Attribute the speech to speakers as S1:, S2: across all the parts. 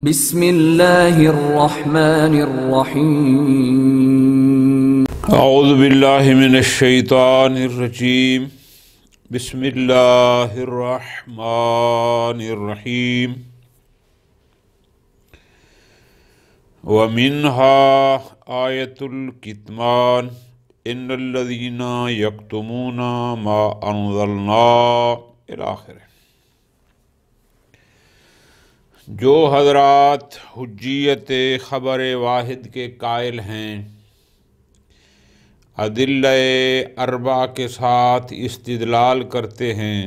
S1: بسم اللہ الرحمن الرحیم
S2: اعوذ باللہ من الشیطان الرجیم بسم اللہ الرحمن الرحیم ومنها آیۃ الکتمان ان الذین یکتمون ما انزلنا الی آخرہ۔ جو حضرات حجیت خبر واحد کے قائل ہیں، ادلہ اربع کے ساتھ استدلال کرتے ہیں،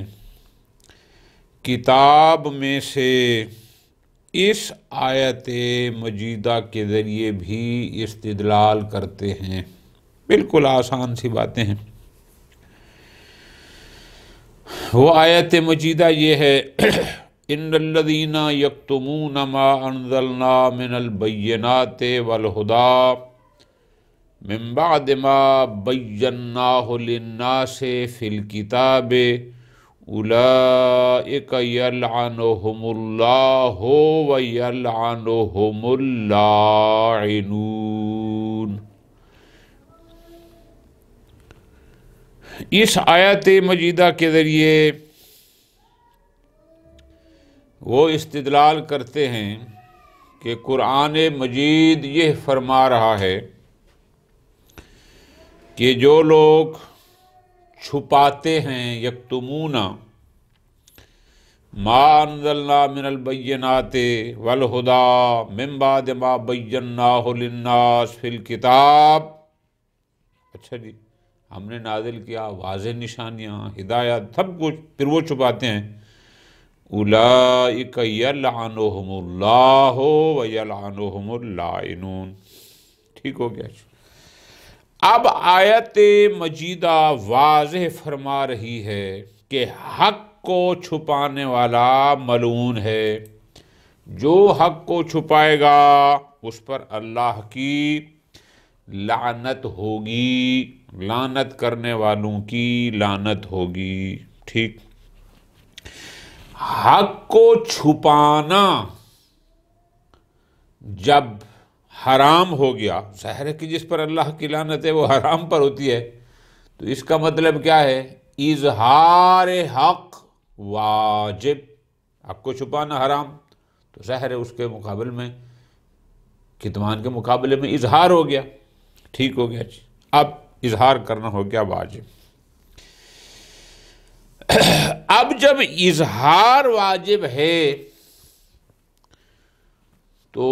S2: کتاب میں سے اس آیت مجیدہ کے ذریعے بھی استدلال کرتے ہیں۔ بالکل آسان سی باتیں ہیں۔ وہ آیت مجیدہ یہ ہے ان الذین یکتمون ما انزلنا من البینات والہدی من بعد ما بیناہ للناس فی الکتاب اولئک یلعنہم اللہ ویلعنہم اللاعنون۔ اس آیت مجیدہ کے ذریعے وہ استدلال کرتے ہیں کہ قرآن مجید یہ فرما رہا ہے کہ جو لوگ چھپاتے ہیں، یکتمون ما انزلنا من البینات والہدی من بعد ما بیناہ للناس فی الکتاب، اچھا جی ہم نے نازل کیا واضح نشانیاں، ہدایت، سب کچھ، پھر وہ چھپاتے ہیں، اولئک یلعنہم اللہ ویلعنہم اللاعنون۔ ٹھیک ہو گیا۔ اب آیت مجیدہ واضح فرما رہی ہے کہ حق کو چھپانے والا ملعون ہے۔ جو حق کو چھپائے گا اس پر اللہ کی لعنت ہوگی، لعنت کرنے والوں کی لعنت ہوگی۔ ٹھیک، حق کو چھپانا جب حرام ہو گیا، ظاہر ہے کہ جس پر اللہ کی لعنت ہے وہ حرام پر ہوتی ہے، تو اس کا مطلب کیا ہے؟ اظہار حق واجب۔ حق کو چھپانا حرام، تو ظاہر ہے اس کے مقابل میں، کتمان کے مقابلے میں اظہار ہو گیا۔ ٹھیک ہو گیا جی، اب اظہار کرنا ہو گیا واجب۔ اب جب اظہار واجب ہے تو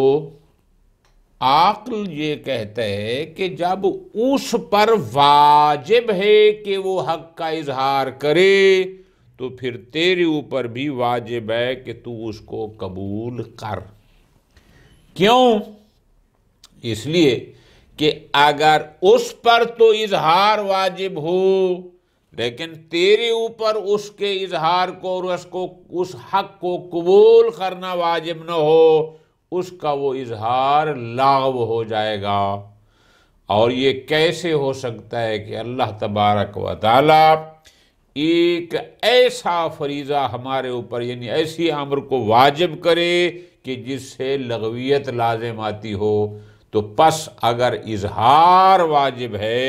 S2: عقل یہ کہتا ہے کہ جب اس پر واجب ہے کہ وہ حق کا اظہار کرے تو پھر تیرے اوپر بھی واجب ہے کہ تو اس کو قبول کر۔ کیوں؟ اس لیے کہ اگر اس پر تو اظہار واجب ہو لیکن تیرے اوپر اس کے اظہار کو اور اس حق کو قبول کرنا واجب نہ ہو، اس کا وہ اظہار لاغو ہو جائے گا۔ اور یہ کیسے ہو سکتا ہے کہ اللہ تبارک و تعالی ایک ایسا فریضہ ہمارے اوپر، یعنی ایسی امر کو واجب کرے کہ جس سے لغویت لازم آتی ہو؟ تو پس اگر اظہار واجب ہے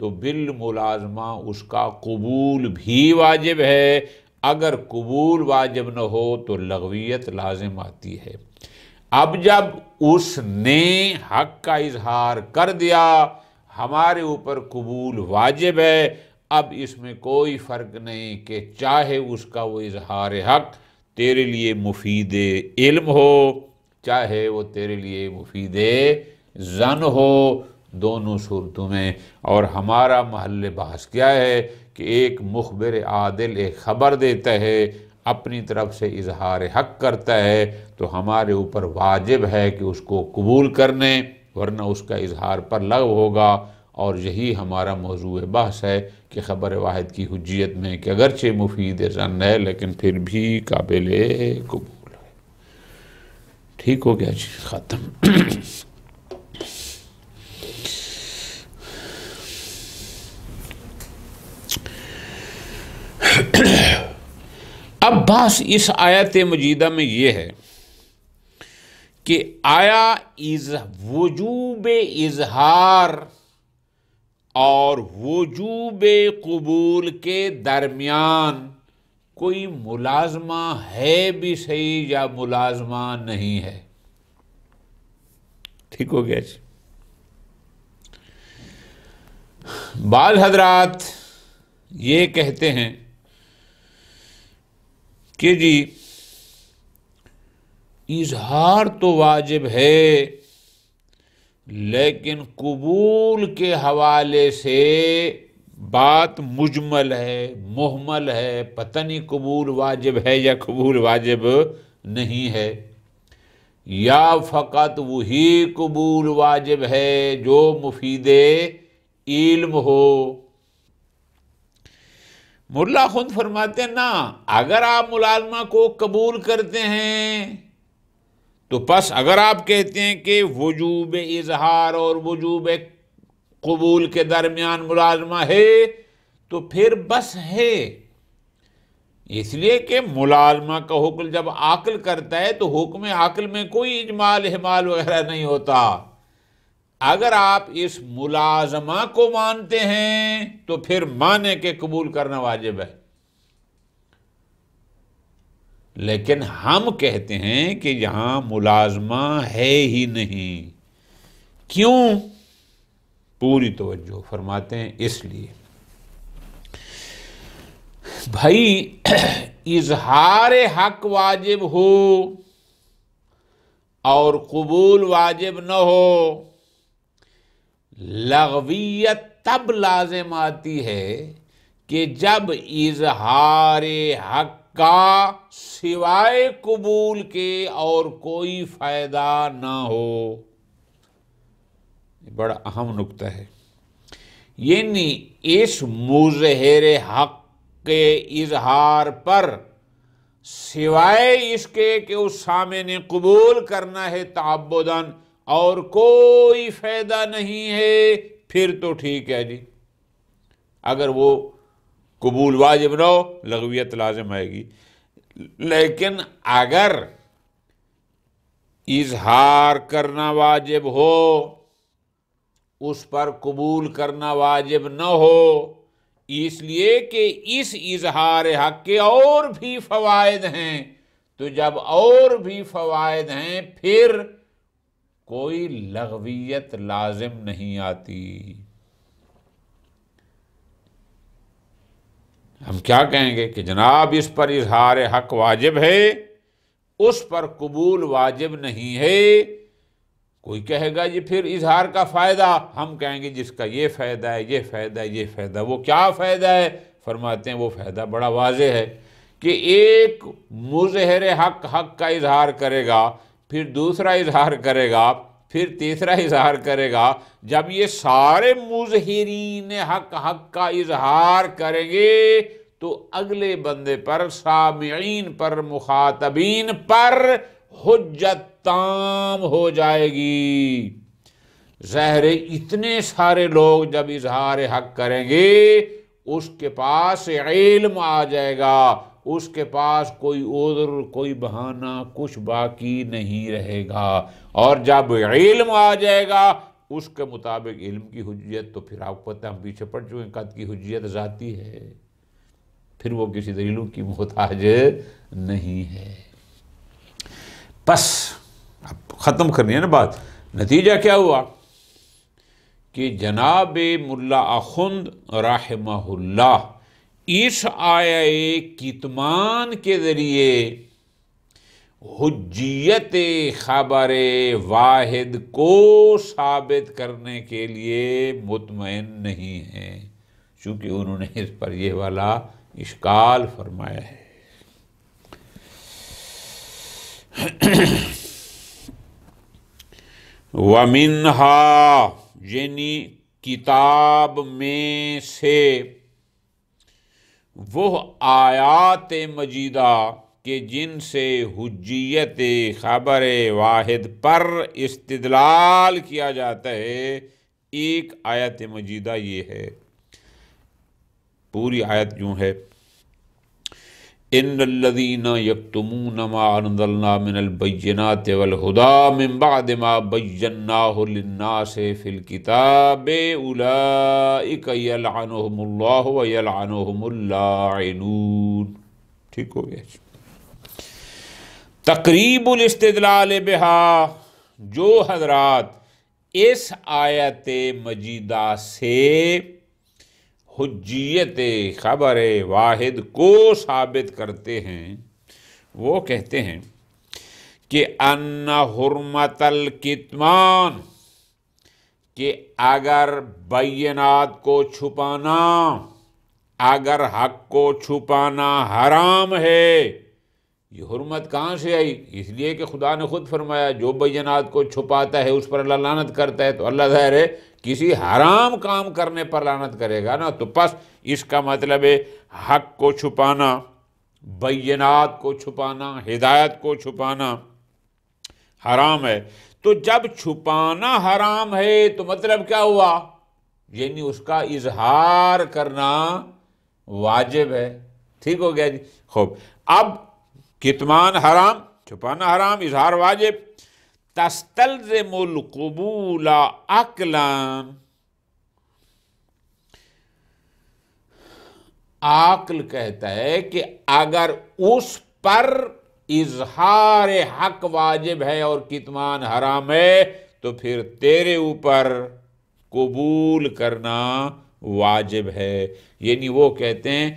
S2: تو بالملازمہ اس کا قبول بھی واجب ہے، اگر قبول واجب نہ ہو تو لغویت لازم آتی ہے۔ اب جب اس نے حق کا اظہار کر دیا، ہمارے اوپر قبول واجب ہے، اب اس میں کوئی فرق نہیں کہ چاہے اس کا وہ اظہار حق تیرے لیے مفید علم ہو، چاہے وہ تیرے لیے مفید ظن ہو، دونوں صورتوں میں۔ اور ہمارا محل بحث کیا ہے کہ ایک مخبر عادل ایک خبر دیتا ہے، اپنی طرف سے اظہار حق کرتا ہے، تو ہمارے اوپر واجب ہے کہ اس کو قبول کرنے، ورنہ اس کا اظہار پر لغو ہوگا۔ اور یہی ہمارا موضوع بحث ہے کہ خبر واحد کی حجیت میں کہ اگرچہ مفید ظن ہے لیکن پھر بھی قابل قبول ہے۔ ٹھیک ہو گیا جی، ختم۔ اب بس اس آیت مجیدہ میں یہ ہے کہ آیا وجوب اظہار اور وجوب قبول کے درمیان کوئی ملازمہ ہے بھی صحیح یا ملازمہ نہیں ہے؟ ٹھیک ہو گیا جی۔ بعض حضرات یہ کہتے ہیں کہ جی اظہار تو واجب ہے، لیکن قبول کے حوالے سے بات مجمل ہے، محمل ہے، پتہ نہیں قبول واجب ہے یا قبول واجب نہیں ہے، یا فقط وہی قبول واجب ہے جو مفید علم ہو۔ ملا خود فرماتے ہیں نا، اگر آپ ملازمہ کو قبول کرتے ہیں تو پس اگر آپ کہتے ہیں کہ وجوب اظہار اور وجوب قبول کے درمیان ملازمہ ہے تو پھر بس ہے، اس لیے کہ ملازمہ کا حکم جب عاقل کرتا ہے تو حکم عاقل میں کوئی اجمال احمال وغیرہ نہیں ہوتا۔ اگر آپ اس ملازمہ کو مانتے ہیں تو پھر مانے کہ قبول کرنا واجب ہے، لیکن ہم کہتے ہیں کہ یہاں ملازمہ ہے ہی نہیں۔ کیوں؟ پوری توجہ فرماتے ہیں، اس لیے بھائی اظہار حق واجب ہو اور قبول واجب نہ ہو، لغویت تب لازم آتی ہے کہ جب اظہار حق کا سوائے قبول کے اور کوئی فائدہ نہ ہو۔ بڑا اہم نکتہ ہے، یعنی اس مظہر حق کے اظہار پر سوائے اس کے کہ اس سامع نے قبول کرنا ہے تعبداً اور کوئی فائدہ نہیں ہے، پھر تو ٹھیک ہے جی۔ اگر وہ قبول واجب نہ ہو لغویت لازم آئے گی، لیکن اگر اظہار کرنا واجب ہو اس پر قبول کرنا واجب نہ ہو، اس لیے کہ اس اظہار حق کے اور بھی فوائد ہیں، تو جب اور بھی فوائد ہیں پھر کوئی لغویت لازم نہیں آتی۔ ہم کیا کہیں گے کہ جناب اس پر اظہار حق واجب ہے، اس پر قبول واجب نہیں ہے۔ کوئی کہے گا جی پھر اظہار کا فائدہ، ہم کہیں گے جس کا یہ فائدہ ہے، یہ فائدہ ہے، یہ فائدہ، وہ کیا فائدہ ہے؟ فرماتے ہیں وہ فائدہ بڑا واضح ہے کہ ایک مظہر حق کا اظہار کرے گا، پھر دوسرا اظہار کرے گا، پھر تیسرا اظہار کرے گا۔ جب یہ سارے مظہرین حق کا اظہار کریں گے تو اگلے بندے پر، سامعین پر، مخاطبین پر حجت تام ہو جائے گی۔ ظاہر اتنے سارے لوگ جب اظہار حق کریں گے اس کے پاس علم آ جائے گا، اس کے پاس کوئی عذر، کوئی بہانہ کچھ باقی نہیں رہے گا، اور جب علم آ جائے گا اس کے مطابق علم کی حجیت تو پھر آپ کو پتہ، ہم پیچھے پڑ چکے ہیں، قط کی حجیت ذاتی ہے، پھر وہ کسی دلیلوں کی محتاج نہیں ہے۔ بس اب ختم کرنی ہے نا بات۔ نتیجہ کیا ہوا کہ جناب ملا اخند رحمہ اللہ اس آیہ کتمان کے ذریعے حجیت خبر واحد کو ثابت کرنے کے لیے مطمئن نہیں ہیں، چونکہ انہوں نے اس پر یہ والا اشکال فرمایا ہے۔ وَمِنْهَا یعنی کتاب میں سے وہ آیات مجیدہ کہ جن سے حجیت خبر واحد پر استدلال کیا جاتا ہے، ایک آیت مجیدہ یہ ہے، پوری آیت یوں ہے، ان الذین یکتمون ما انزلنا من البینات والہدی من بعد ما بیناہ للناس فی الکتاب اولئک یلعنہم اللہ ویلعنہم اللاعنون. ٹھیک ہو گیا. تقریب الاستدلال بہا، جو حضرات اس آیت مجیدہ سے حجیت خبر واحد کو ثابت کرتے ہیں، وہ کہتے ہیں کہ ان حرمت الکتمان، کہ اگر بینات کو چھپانا، اگر حق کو چھپانا حرام ہے. یہ حرمت کہاں سے آئی؟ اس لیے کہ خدا نے خود فرمایا جو بینات کو چھپاتا ہے اس پر اللہ لعنت کرتا ہے. تو اللہ ظاہر ہے کسی حرام کام کرنے پر لعنت کرے گا نا. تو پس اس کا مطلب ہے حق کو چھپانا، بینات کو چھپانا، ہدایت کو چھپانا حرام ہے. تو جب چھپانا حرام ہے تو مطلب کیا ہوا؟ یعنی اس کا اظہار کرنا واجب ہے. ٹھیک ہو گیا جی. خوب، اب کتمان حرام، چھپانا حرام، اظہار واجب. تستلزم القبول عقلا، عقل کہتا ہے کہ اگر اس پر اظہار حق واجب ہے اور کتمان حرام ہے تو پھر تیرے اوپر قبول کرنا واجب ہے. یعنی وہ کہتے ہیں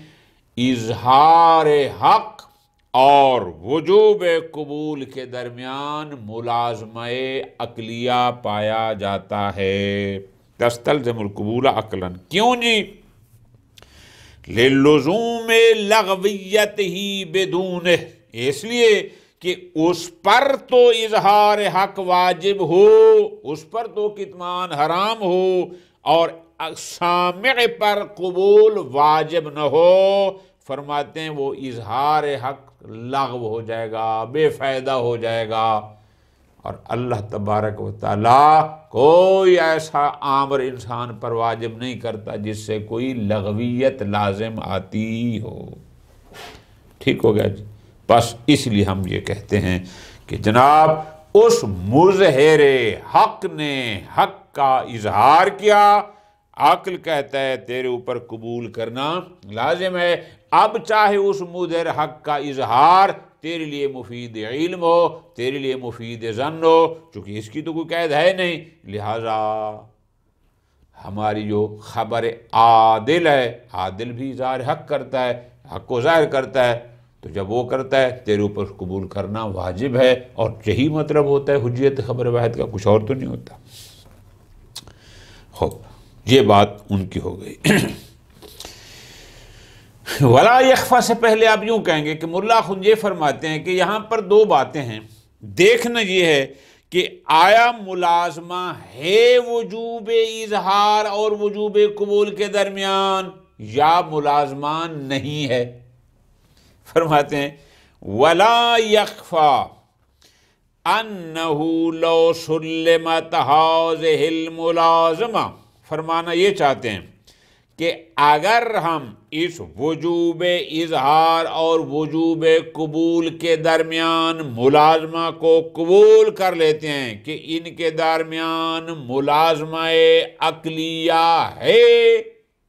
S2: اظہار حق اور وجوب قبول کے درمیان ملازمہ عقلیہ پایا جاتا ہے. تستلزم القبول عقلا. کیوں جی؟ للزوم لغویت ہی بدونہ، اس لیے کہ اس پر تو اظہار حق واجب ہو، اس پر تو کتمان حرام ہو، اور سامع پر قبول واجب نہ ہو. فرماتے ہیں وہ اظہار حق لغو ہو جائے گا، بے فائدہ ہو جائے گا. اور اللہ تبارک و تعالیٰ کوئی ایسا امر انسان پر واجب نہیں کرتا جس سے کوئی لغویت لازم آتی ہو. ٹھیک ہو گیا جی. بس اس لیے ہم یہ کہتے ہیں کہ جناب اس مظہر حق نے حق کا اظہار کیا، عقل کہتا ہے تیرے اوپر قبول کرنا لازم ہے. اب چاہے اس مظہر حق کا اظہار تیرے لیے مفید علم ہو، تیرے لیے مفید ظن ہو، چونکہ اس کی تو کوئی قید ہے نہیں، لہٰذا ہماری جو خبر عادل ہے، عادل بھی اظہار حق کرتا ہے، حق کو ظاہر کرتا ہے. تو جب وہ کرتا ہے تیرے اوپر قبول کرنا واجب ہے. اور یہی مطلب ہوتا ہے حجیت خبر واحد کا، کچھ اور تو نہیں ہوتا. خوب، یہ بات ان کی ہو گئی. ولا یخفا سے پہلے آپ یوں کہیں گے کہ ملا خود یہ فرماتے ہیں کہ یہاں پر دو باتیں ہیں. دیکھنا یہ ہے کہ آیا ملازمہ ہے وجوب اظہار اور وجوب قبول کے درمیان، یا ملازمہ نہیں ہے. فرماتے ہیں ولا یخفا انہ لو سلمت ہذہ الملازمہ. فرمانا یہ چاہتے ہیں کہ اگر ہم اس وجوب اظہار اور وجوب قبول کے درمیان ملازمہ کو قبول کر لیتے ہیں کہ ان کے درمیان ملازمہ عقلیہ ہے،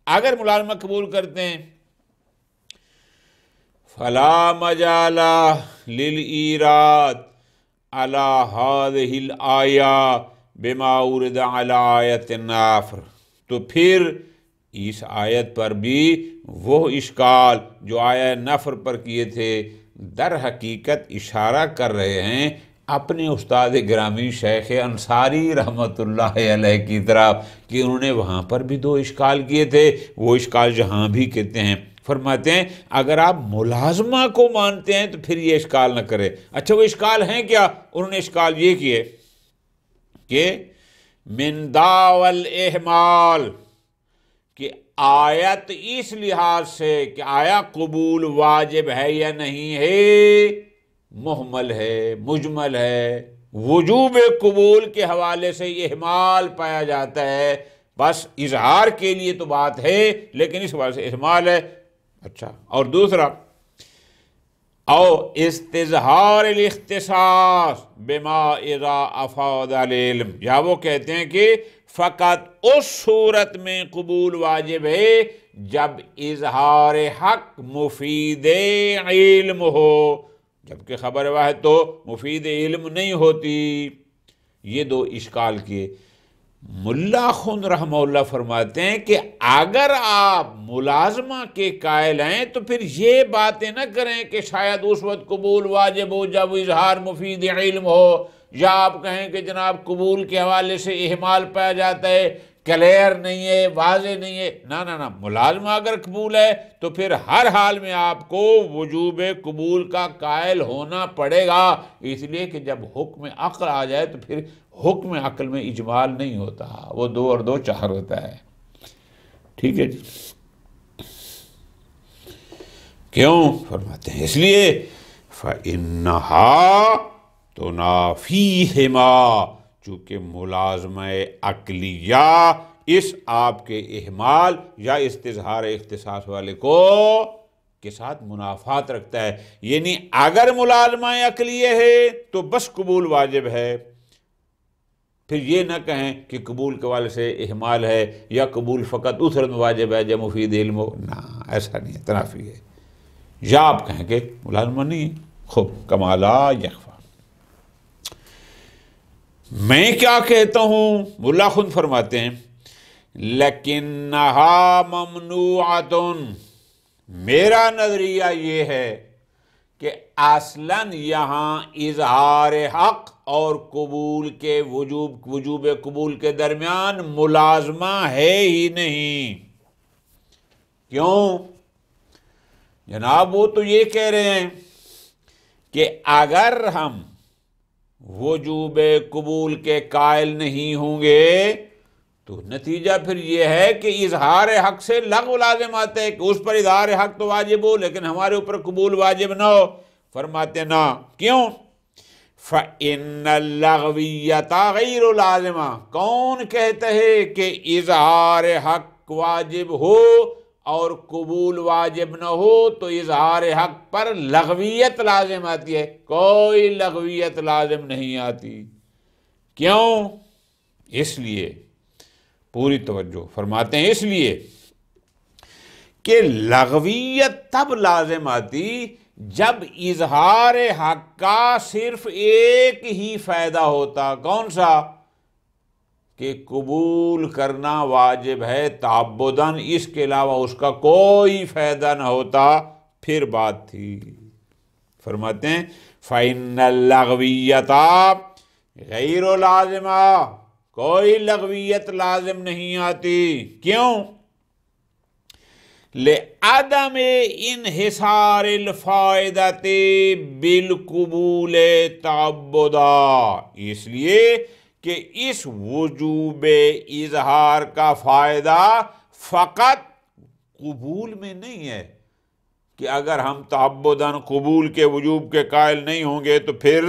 S2: اگر ملازمہ قبول کرتے ہیں، فلا مجال للایراد علی هذه الآیہ بما ورد علی آیت النفر. تو پھر اس آیت پر بھی وہ اشکال جو آیہ نفر پر کیے تھے در حقیقت اشارہ کر رہے ہیں اپنے استاد گرامی شیخ انصاری رحمۃ اللہ علیہ کی طرف، کہ انہوں نے وہاں پر بھی دو اشکال کیے تھے. وہ اشکال جہاں بھی کہتے ہیں، فرماتے ہیں اگر آپ ملازمہ کو مانتے ہیں تو پھر یہ اشکال نہ کرے. اچھا وہ اشکال ہیں کیا؟ انہوں نے اشکال یہ کیے کہ من دعوی الاحمال، کہ آیت اس لحاظ سے کہ آیا قبول واجب ہے یا نہیں ہے، محمل ہے، مجمل ہے. وجوب قبول کے حوالے سے احمال پایا جاتا ہے. بس اظہار کے لیے تو بات ہے لیکن اس حوالے سے احمال ہے. اچھا، اور دوسرا او استظہار الاختصاص بما اذا افاد العلم، یا وہ کہتے ہیں کہ فقط اس صورت میں قبول واجب ہے جب اظہار حق مفید علم ہو، جبکہ خبر واحد تو مفید علم نہیں ہوتی۔ یہ دو اشکال کیے۔ ملا خن رحمہ اللہ فرماتے ہیں کہ اگر آپ ملازمہ کے قائل ہیں تو پھر یہ باتیں نہ کریں کہ شاید اس وقت قبول واجب ہو جب اظہار مفید علم ہو، یا آپ کہیں کہ جناب قبول کے حوالے سے اہمال پایا جاتا ہے، کلیئر نہیں ہے، واضح نہیں ہے۔ نہ ملازمہ اگر قبول ہے تو پھر ہر حال میں آپ کو وجوب قبول کا قائل ہونا پڑے گا، اس لیے کہ جب حکم عقل آ جائے تو پھر حکم عقل میں اجمال نہیں ہوتا، وہ 2 اور 2 4 ہوتا ہے۔ ٹھیک ہے جی، کیوں؟ فرماتے ہیں اس لیے فَإِنَّهَا تُنَافِيهِمَا، چونکہ ملازمہ عقلیہ اس آپ کے اہمال یا استظہار اختصاص والے کو کے ساتھ منافات رکھتا ہے، یعنی اگر ملازمہ عقلیہ ہے تو بس قبول واجب ہے، پھر یہ نہ کہیں کہ قبول کے والے سے اہمال ہے یا قبول فقط اس میں واجب ہے جب مفید علم ہو، نہ ایسا نہیں ہے، تنافی ہے۔ یا آپ کہیں کہ ملازمہ نہیں ہے، خوب کمالا یخفا۔ میں کیا کہتا ہوں؟ ملا خود فرماتے ہیں لَكِنَّهَا مَمْنُوعَةٌ، میرا نظریہ یہ ہے کہ اصلاً یہاں اظہار حق اور قبول کے وجوب قبول کے درمیان ملازمہ ہے ہی نہیں۔ کیوں؟ جناب وہ تو یہ کہہ رہے ہیں کہ اگر ہم وجوب قبول کے قائل نہیں ہوں گے تو نتیجہ پھر یہ ہے کہ اظہار حق سے لغو لازم آتا ہے کہ اس پر اظہار حق تو واجب ہو لیکن ہمارے اوپر قبول واجب نہ ہو۔ فرماتے نہ، کیوں؟ فَإِنَّ اللَّغْوِيَّةَ غَيْرُ لَازِمَةٍ، کون کہتا ہے کہ اظہار حق واجب ہو اور قبول واجب نہ ہو تو اظہار حق پر لغویت لازم آتی ہے؟ کوئی لغویت لازم نہیں آتی۔ کیوں؟ اس لیے، پوری توجہ، فرماتے ہیں اس لیے کہ لغویت تب لازم آتی جب اظہار حق کا صرف ایک ہی فائدہ ہوتا، کون سا؟ کہ قبول کرنا واجب ہے تعبداً، اس کے علاوہ اس کا کوئی فائدہ نہ ہوتا، پھر بات تھی۔ فرماتے ہیں فَإِنَّ اللَّغْوِيَّةَ غَيْرُ لَازِمَةٍ، کوئی لغویت لازم نہیں آتی۔ کیوں؟ لِعَدَمِ انحصار الفائدۃ بالقبول تعبدا، اس لیے کہ اس وجوب اظہار کا فائدہ فقط قبول میں نہیں ہے کہ اگر ہم تعبداً قبول کے وجوب کے قائل نہیں ہوں گے تو پھر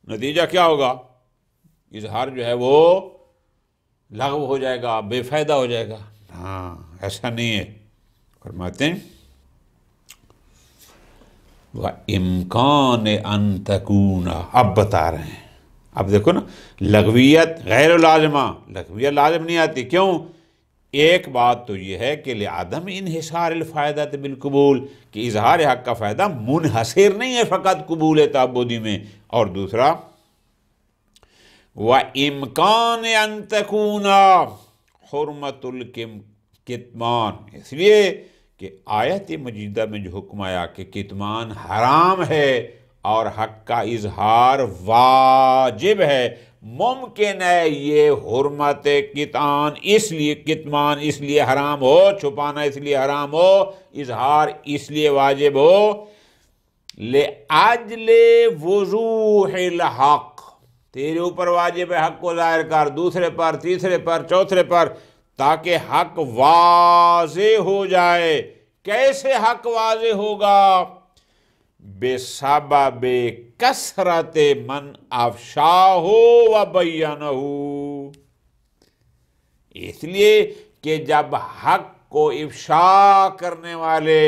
S2: نتیجہ کیا ہوگا؟ اظہار جو ہے وہ لغو ہو جائے گا، بے فائدہ ہو جائے گا۔ ہاں، ایسا نہیں ہے۔ فرماتے ہیں وَإِمْكَانِ أَن تَكُونَ، اب بتا رہے ہیں، اب دیکھو نا، لغویت غیر لازمہ، لغویت لازم نہیں آتی۔ کیوں؟ ایک بات تو یہ ہے کہ لعدم انحصار الفائدۃ بالقبول، کہ اظہار حق کا فائدہ منحصر نہیں ہے فقط قبول تعبدی میں، اور دوسرا وَإِمْكَانِ أَن تَكُونَ حُرْمَةُ الْكِتْمَانِ، اس لیے کہ آیت مجیدہ میں جو حکم آیا کہ کتمان حرام ہے اور حق کا اظہار واجب ہے، ممکن ہے یہ حرمت کتمان اس لیے حرام ہو، چھپانا اس لیے حرام ہو، اظہار اس لیے واجب ہو، لِأَجْلِ وُضُوحِ الْحَقِّ، تیرے اوپر واجب ہے حق کو ظاہر کر، دوسرے پر، تیسرے پر، چوتھے پر، تاکہ حق واضح ہو جائے۔ کیسے حق واضح ہوگا؟ بسبب کثرت من افشاہ و بیانہ، اس لیے کہ جب حق کو افشا کرنے والے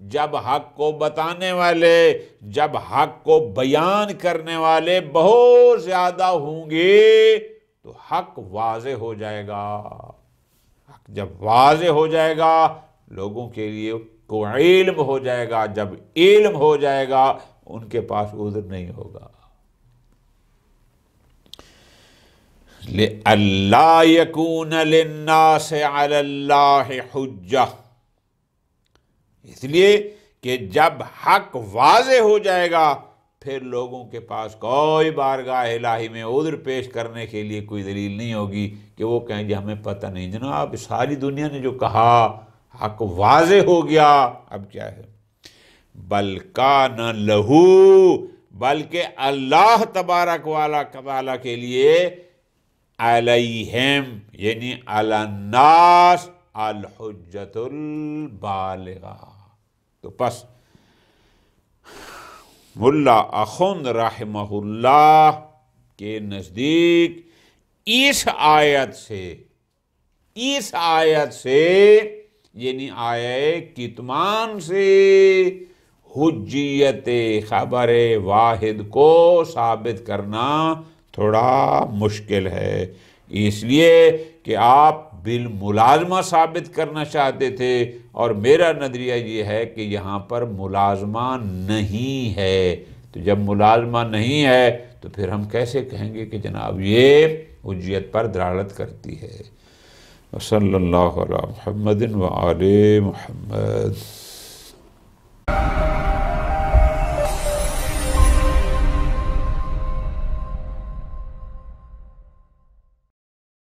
S2: جب حق کو بتانے والے، جب حق کو بیان کرنے والے بہت زیادہ ہوں گے تو حق واضح ہو جائے گا۔ حق جب واضح ہو جائے گا لوگوں کے لیے کو علم ہو جائے گا، جب علم ہو جائے گا ان کے پاس عذر نہیں ہوگا۔ لِأَلَّا يَكُونَ لِلنَّاسِ عَلَى اللَّهِ حُجَّةٌ، اس لیے کہ جب حق واضح ہو جائے گا پھر لوگوں کے پاس کوئی بارگاہ الہی میں عذر پیش کرنے کے لیے کوئی دلیل نہیں ہوگی کہ وہ کہیں جی ہمیں پتہ نہیں۔ جناب ساری دنیا نے جو کہا حق واضح ہو گیا، اب کیا ہے؟ بل کان لہو، بلکہ اللہ تبارک وتعالی کے لیے علیہم یعنی علی الناس الحجۃ البالغہ۔ تو پس ملا اخوند رحمہ اللہ کے نزدیک اس آیت سے یعنی آیہ کتمان سے حجیت خبر واحد کو ثابت کرنا تھوڑا مشکل ہے، اس لیے کہ آپ بالملازمہ ثابت کرنا چاہتے تھے، اور میرا نظریہ یہ ہے کہ یہاں پر ملازمہ نہیں ہے۔ تو جب ملازمہ نہیں ہے تو پھر ہم کیسے کہیں گے کہ جناب یہ حجیت پر دلالت کرتی ہے؟ صلی اللہ علی محمد و آل محمد۔